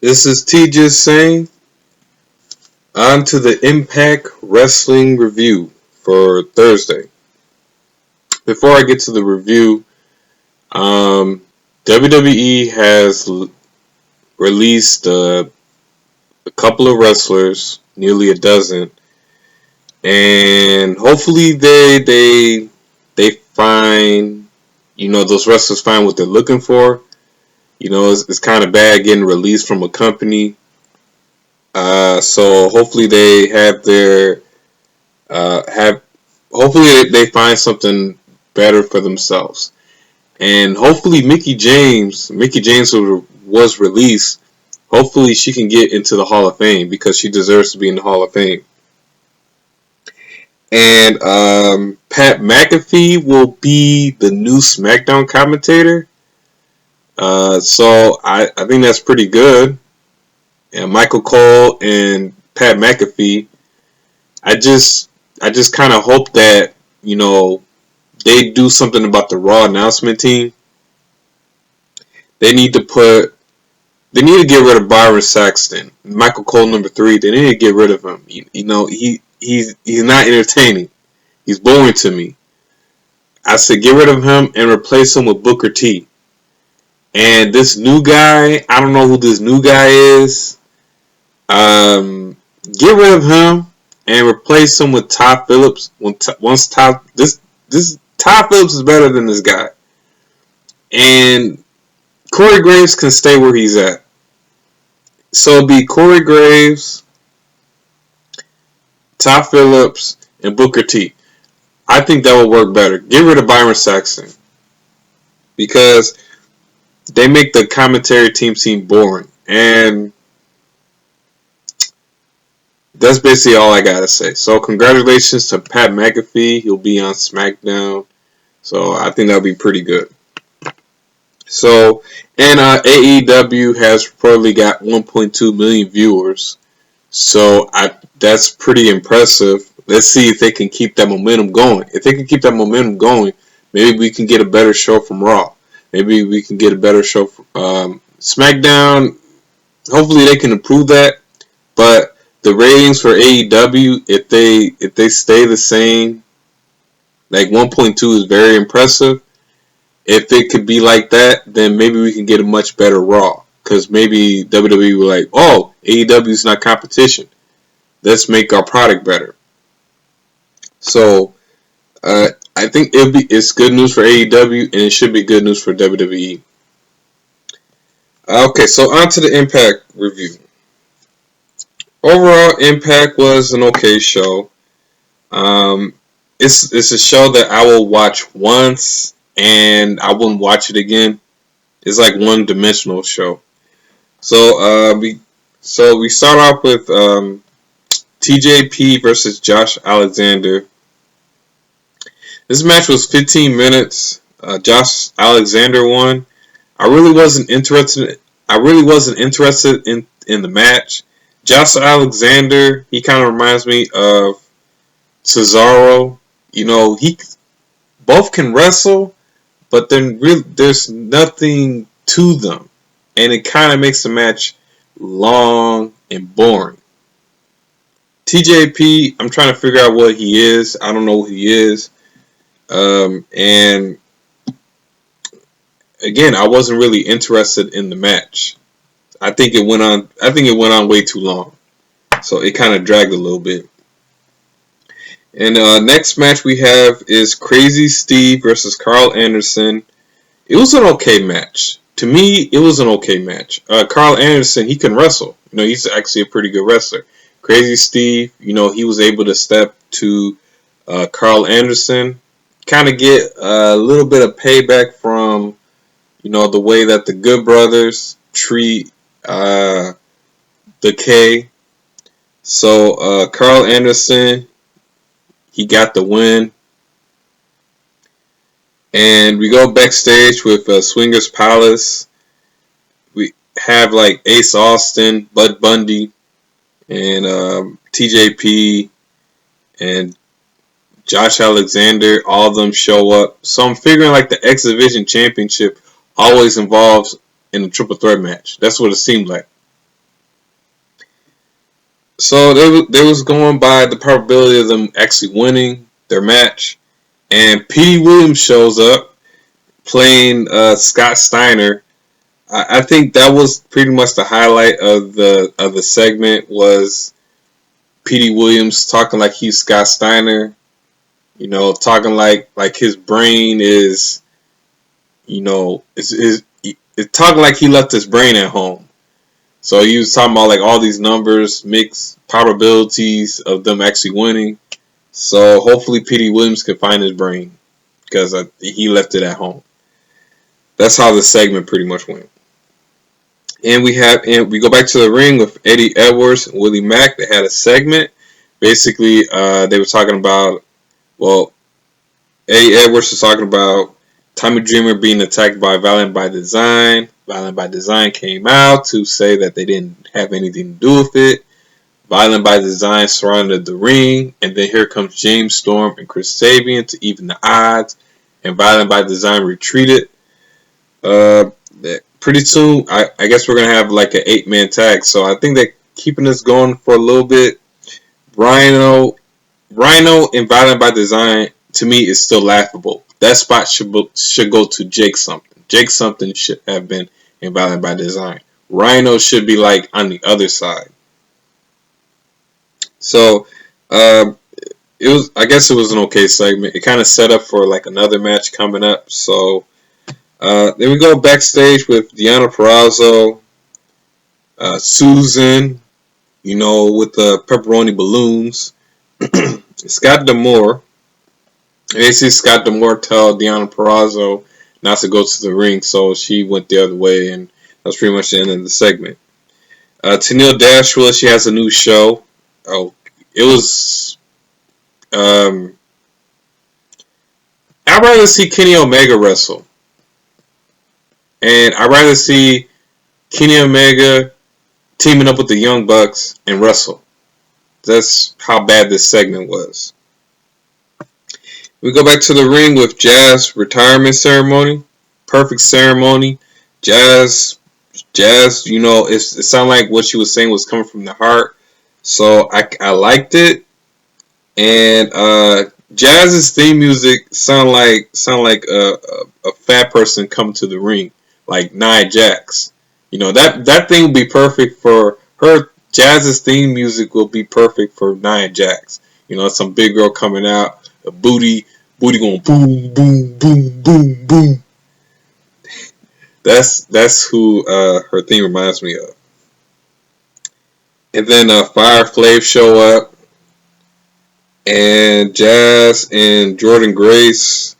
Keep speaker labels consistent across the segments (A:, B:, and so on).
A: This is T just saying. On to the Impact Wrestling review for Thursday. Before I get to the review, WWE has released a couple of wrestlers, nearly a dozen, and hopefully they find, those wrestlers find what they're looking for. It's kind of bad getting released from a company. So hopefully they hopefully they find something better for themselves. And hopefully Mickie James was released. Hopefully she can get into the Hall of Fame because she deserves to be in the Hall of Fame. And Pat McAfee will be the new SmackDown commentator. So I think that's pretty good. And Michael Cole and Pat McAfee, I just kind of hope that, they do something about the Raw announcement team. They need to get rid of Byron Saxton. Michael Cole number 3, they need to get rid of him. He's not entertaining. He's boring to me. I said get rid of him and replace him with Booker T. And this new guy, I don't know who this new guy is. Get rid of him and replace him with Todd Phillips. This Todd Phillips is better than this guy, and Corey Graves can stay where he's at. So it'll be Corey Graves, Todd Phillips, and Booker T. I think that will work better. Get rid of Byron Saxton because they make the commentary team seem boring, and that's basically all I gotta say. So congratulations to Pat McAfee. He'll be on SmackDown. So I think that'll be pretty good. So, and AEW has reportedly got 1.2 million viewers. So that's pretty impressive. Let's see if they can keep that momentum going. If they can keep that momentum going, maybe we can get a better show from Raw. Maybe we can get a better show from SmackDown. Hopefully they can improve that. But the ratings for AEW, if they stay the same, like 1.2 is very impressive. If it could be like that, then maybe we can get a much better Raw. Because maybe WWE will like, oh, AEW is not competition. Let's make our product better. So I think it's good news for AEW and it should be good news for WWE. Okay, so on to the Impact review. Overall, Impact was an okay show. It's a show that I will watch once and I wouldn't watch it again. It's like one-dimensional show. So we start off with TJP versus Josh Alexander. This match was 15 minutes. Josh Alexander won. I really wasn't interested in the match. Josh Alexander, he kind of reminds me of Cesaro. He both can wrestle, but then there's nothing to them, and it kind of makes the match long and boring. TJP, I'm trying to figure out what he is. I don't know what he is. And again, I wasn't really interested in the match. I think it went on way too long, so it kind of dragged a little bit. And next match we have is Crazy Steve versus Carl Anderson. It was an okay match. To me, it was an okay match. Carl Anderson, he can wrestle. He's actually a pretty good wrestler. Crazy Steve, he was able to step to Carl Anderson, kind of get a little bit of payback from, the way that the Good Brothers treat the K. So Carl Anderson, he got the win. And we go backstage with Swingers Palace. We have like Ace Austin, Bud Bundy, and TJP, and Josh Alexander. All of them show up. So I'm figuring like the X Division Championship always involves in a triple threat match. That's what it seemed like. So they was going by the probability of them actually winning their match, and P. Williams shows up playing Scott Steiner. I think that was pretty much the highlight of the segment was P.D. Williams talking like he's Scott Steiner. You know, talking like his brain is, you know, it's talking like he left his brain at home. So he was talking about like all these numbers, mixed probabilities of them actually winning. So hopefully P.D. Williams can find his brain because he left it at home. That's how the segment pretty much went. And we go back to the ring with Eddie Edwards and Willie Mack. They had a segment. Basically, they were talking about, well, Eddie Edwards was talking about Tommy Dreamer being attacked by Violent by Design. Violent by Design came out to say that they didn't have anything to do with it. Violent by Design surrounded the ring, and then here comes James Storm and Chris Sabian to even the odds, and Violent by Design retreated. Pretty soon, I guess we're gonna have like an 8-man tag. So I think they're keeping this going for a little bit. Rhino and Violent by Design to me is still laughable. That spot should go to Jake Something. Jake Something should have been in Violent by Design. Rhino should be like on the other side. So I guess it was an okay segment. It kind of set up for like another match coming up. So then we go backstage with Deonna Purrazzo, Susan, you know, with the pepperoni balloons, Scott D'Amore. Basically, Scott D'Amore tell Deonna Purrazzo not to go to the ring, so she went the other way, and that's pretty much the end of the segment. Tennille Dashwood, she has a new show. Oh, it was. I'd rather see Kenny Omega wrestle. And I'd rather see Kenny Omega teaming up with the Young Bucks and wrestle. That's how bad this segment was. We go back to the ring with Jazz retirement ceremony. Perfect ceremony. Jazz, you know, it sounded like what she was saying was coming from the heart. So I liked it. And Jazz's theme music sound like a fat person coming to the ring. Like Nia Jax. You know, that thing will be perfect for her. Jazz's theme music will be perfect for Nia Jax. You know, some big girl coming out, a booty going boom, boom, boom, boom, boom. That's who her theme reminds me of. And then Fire Flav show up, and Jazz and Jordynne Grace.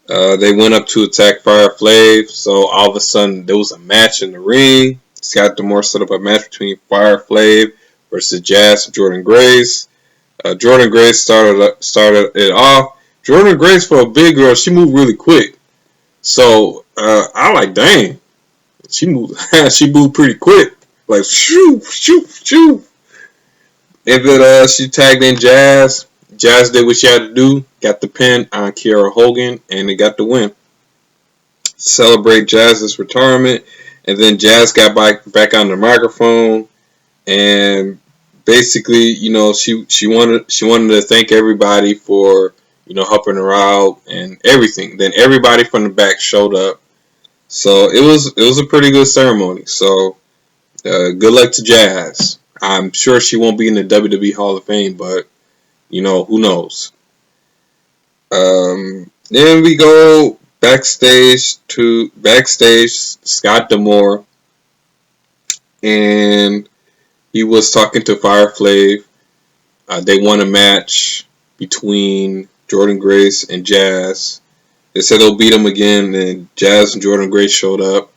A: They went up to attack Fire Flav, so all of a sudden there was a match in the ring. Scott D'Amore set up a match between Fire Flav versus Jazz and Jordynne Grace. Jordynne Grace started it off. Jordynne Grace, for a big girl, she moved really quick. So I like, dang, she moved pretty quick, like shoo, shoo, shoo. And then she tagged in Jazz. Jazz did what she had to do, got the pin on Kiera Hogan, and they got the win. Celebrate Jazz's retirement, and then Jazz got back on the microphone, and basically, you know, she wanted to thank everybody for, you know, helping her out and everything. Then everybody from the back showed up, so it was a pretty good ceremony. So good luck to Jazz. I'm sure she won't be in the WWE Hall of Fame, but you know, who knows? Then we go backstage, Scott D'Amore, and he was talking to Fire Flav. They won a match between Jordynne Grace and Jazz. They said they'll beat them again, and Jazz and Jordynne Grace showed up,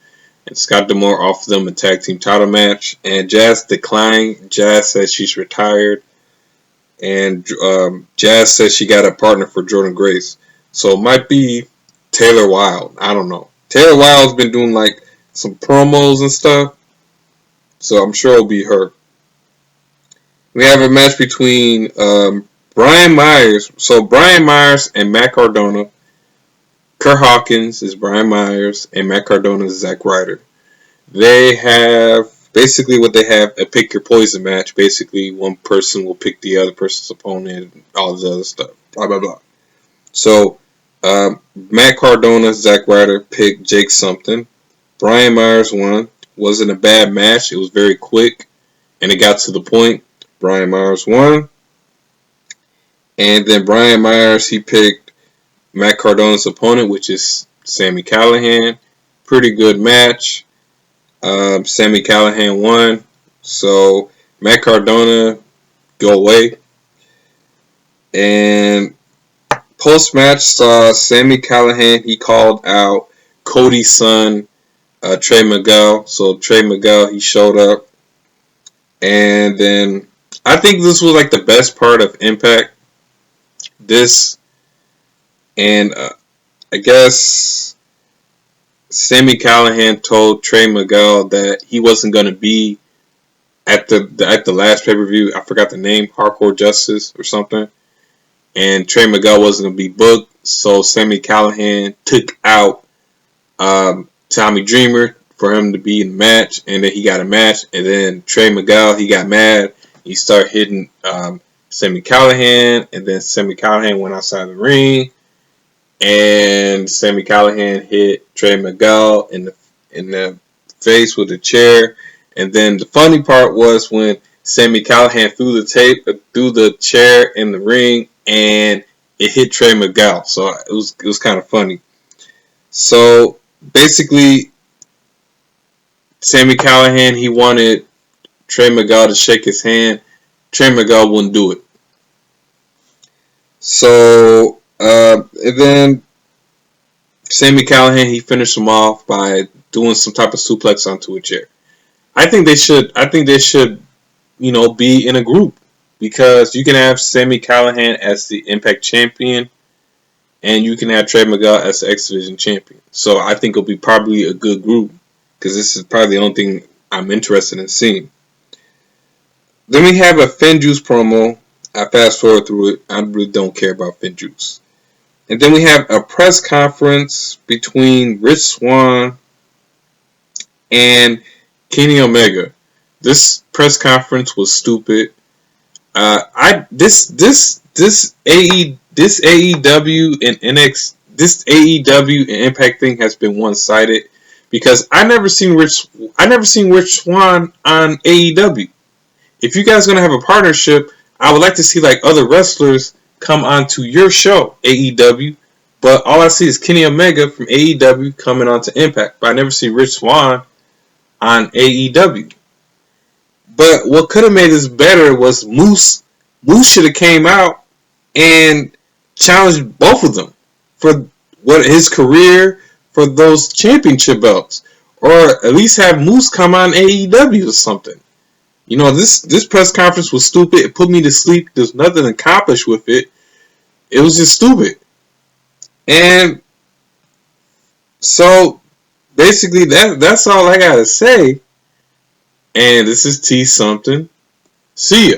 A: and Scott D'Amore offered them a tag team title match, and Jazz declined. Jazz said she's retired. And Jazz says she got a partner for Jordynne Grace. So it might be Taylor Wilde. I don't know. Taylor Wilde's been doing like some promos and stuff. So I'm sure it'll be her. We have a match between Brian Myers. So Brian Myers and Matt Cardona. Kurt Hawkins is Brian Myers and Matt Cardona is Zack Ryder. They have basically what they have, a pick your poison match. Basically, one person will pick the other person's opponent, and all this other stuff. Blah blah blah. So, Matt Cardona, Zack Ryder picked Jake something. Brian Myers won. Wasn't a bad match. It was very quick, and it got to the point. Brian Myers won. And then Brian Myers, he picked Matt Cardona's opponent, which is Sami Callihan. Pretty good match. Sami Callihan won. So, Matt Cardona, go away. And post-match saw Sami Callihan, he called out Cody's son, Trey Miguel. So, Trey Miguel, he showed up. And then, I think this was like the best part of Impact. This, and I guess Sami Callihan told Trey Miguel that he wasn't going to be at the last pay-per-view. I forgot the name, Hardcore Justice or something. And Trey Miguel wasn't going to be booked, so Sami Callihan took out Tommy Dreamer for him to be in the match, and then he got a match, and then Trey Miguel, he got mad. He started hitting Sami Callihan, and then Sami Callihan went outside the ring, and Sami Callihan hit Trey Miguel in the face with a chair. And then the funny part was when Sami Callihan threw the chair in the ring, and it hit Trey Miguel. So it was kind of funny. So basically, Sami Callihan, he wanted Trey Miguel to shake his hand. Trey Miguel wouldn't do it. So, and then Sami Callihan, he finished him off by doing some type of suplex onto a chair. I think they should, be in a group, because you can have Sami Callihan as the Impact Champion, and you can have Trey Miguel as the X Division Champion. So I think it'll be probably a good group, because this is probably the only thing I'm interested in seeing. Then we have a FinJuice promo. I fast forward through it. I really don't care about FinJuice. And then we have a press conference between Rich Swann and Kenny Omega. This press conference was stupid. This AEW and NXT, this AEW and Impact thing has been one-sided, because I never seen Rich Swann on AEW. If you guys are gonna have a partnership, I would like to see like other wrestlers come onto your show, AEW. But all I see is Kenny Omega from AEW coming onto Impact. But I never see Rich Swann on AEW. But what could have made this better was Moose. Moose should have came out and challenged both of them for what his career, for those championship belts, or at least have Moose come on AEW or something. This press conference was stupid. It put me to sleep. There's nothing accomplished with it. It was just stupid. And so basically that's all I gotta say. And this is T something. See ya.